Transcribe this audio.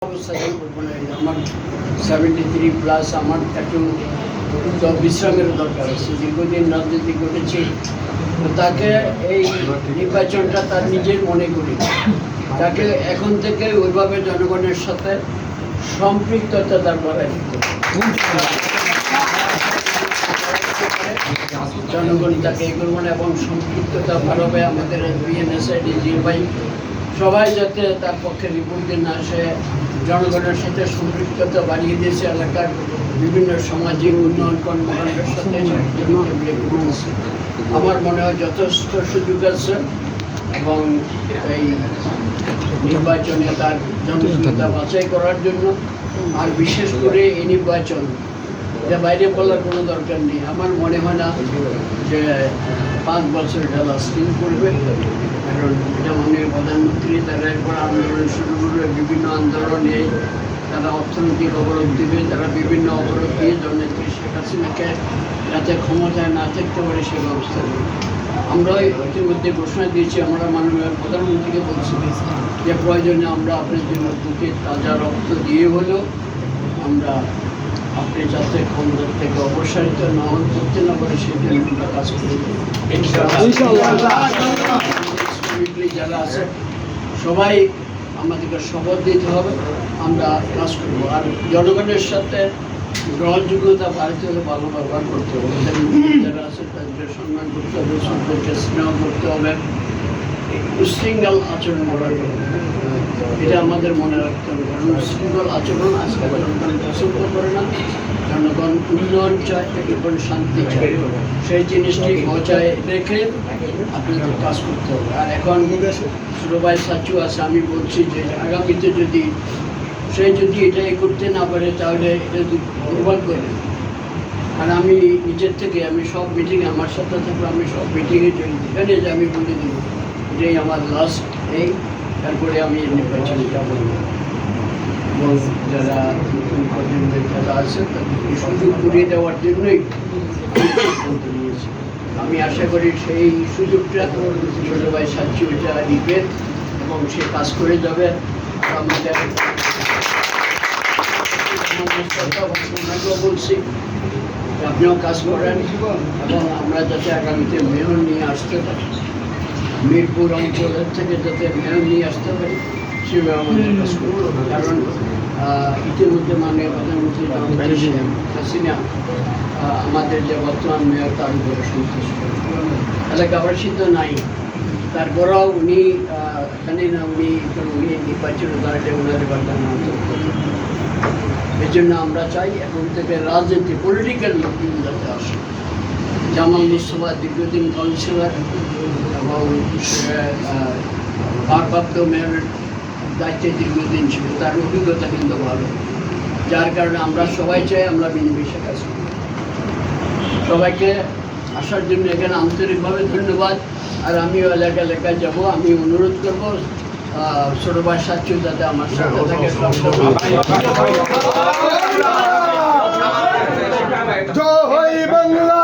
আমার 73 প্লাস, আমার একটু বিশ্রামের দরকার আছে। দীর্ঘদিন রাজনীতি করেছি, তাকে এই নির্বাচনটা তার নিজের মনে করি, তাকে এখন থেকে ওইভাবে জনগণের সাথে সম্পৃক্ততা তার বাড়াই, জনগণ তাকে এই করবেন এবং সম্পৃক্ততা ভালোভাবে আমাদের বিএনএসআই ডিজি ভাই সবাই যাতে তার পক্ষে রিপোর্ট দিন না আসে, জনগণের সাথে সম্পৃক্ততা বাড়িয়ে দিয়েছে, এলাকার বিভিন্ন সামাজিক উন্নয়ন কর্মকাণ্ডের সাথে আমার মনে হয় যথেষ্ট সুযোগ আছে এবং এই নির্বাচনে তার জনপ্রিয়তা বাছাই করার জন্য, আর বিশেষ করে এই নির্বাচন এটা বাইরে বলার কোনো দরকার নেই। আমার মনে হয় না যে 5 বছর এটা লাস্টিং করবে, কারণ এটা মাননীয় প্রধানমন্ত্রী তারা এরপর আন্দোলন শুরু করবে, বিভিন্ন আন্দোলনে তারা অর্থনৈতিক অবরোধ দিবে, তারা বিভিন্ন অবরোধ দিয়ে জননেত্রী শেখ হাসিনাকে যাতে ক্ষমতায় না থাকতে পারে সে ব্যবস্থা নেবে। আমরা ইতিমধ্যে ঘোষণা দিয়েছি, আমরা মাননীয় প্রধানমন্ত্রীকে বলছি যে প্রয়োজনে আমরা আপনার জন্য বুকে তাজা রক্ত দিয়ে হলেও আমরা আপনি যাতে ক্ষমতার থেকে অপসারিত না করতে না পারে সেই জন্য আমরা কাজ করি। যারা আছে সবাই আমাদেরকে শপথ দিতে হবে, আমরা কাজ করবো। আর জনগণের সাথে গ্রহণযোগ্যতা বাড়াতে হলে ভালো ব্যবহার করতে হবে, যারা আছে তাদেরকে সম্মান করতে হবে, সম্পর্কে স্নেহ করতে হবে, উশৃঙ্খল আচরণ করার জন্য এটা আমাদের মনে রাখতে হবে। কারণ উশৃঙ্খল আচরণ আজকে জনগণ পছন্দ করে না, জনগণ উন্নয়ন চায় এবং শান্তি চায়, সেই জিনিসটি বজায় রেখে আপনাদের কাজ করতে হবে। আর এখন সুরভাই সাচু আছে, আমি বলছি যে আগামীতে যদি এটা করতে না পারে তাহলে এটা যদি দুর্বল করে, কারণ আমি নিজের থেকে আমি সব মিটিংয়ে আমার সাথে থাকলে আমি সব মিটিংয়ে জড়িত, এখানে যে আমি বলে দেব এটাই আমার লাস্ট, এই তারপরে আমি নির্বাচনে যাব। এবং যারা নতুন প্রজন্মের যারা আছে তাদেরকে সুযোগ করিয়ে দেওয়ার জন্যই সিদ্ধান্ত নিয়েছি। আমি আশা করি সেই সুযোগটা ছোটো ভাই সাচ্চি ওইটা নিবেন এবং সে কাজ করে যাবে। আমাদের বলছি আপনিও কাজ করেন এবং আমরা যাতে আগামীতে মেয়র নিয়ে আসতে পারি, মিরপুর অঞ্চলের থেকে যাতে মেয়র নিয়ে আসতে পারি সেভাবে আমাদের কাজ করতে হবে। কারণ ইতিমধ্যে মাননীয় প্রধানমন্ত্রী হাসিনা আমাদের যে বর্তমান মেয়র তার উপরে সন্তুষ্ট, এলাকাবাসী তো নাই, তারপরেও উনি জানি না উনি নির্বাচনে দাঁড়ালে ওনার বার্তা না। এই জন্য আমরা চাই এখন থেকে রাজনীতি পলিটিক্যাল লোকজন যাতে আসে। জামাল মুস্তফা দীর্ঘদিন কাউন্সিলর এবং ভারপ্রাপ্ত মেয়রের দায়িত্বে দীর্ঘদিন ছিল, তার অভিজ্ঞতা কিন্তু ভালো, যার কারণে আমরা সবাই চাই আমরা মিলেমিশে কাজ করি। সবাইকে আসার জন্য এখানে আন্তরিকভাবে ধন্যবাদ। আর আমিও এলাকায় যাব, আমি অনুরোধ করবো ছোটো ভাই সাচ্চু যাতে আমার সাথে থাকে। জয় বাংলা।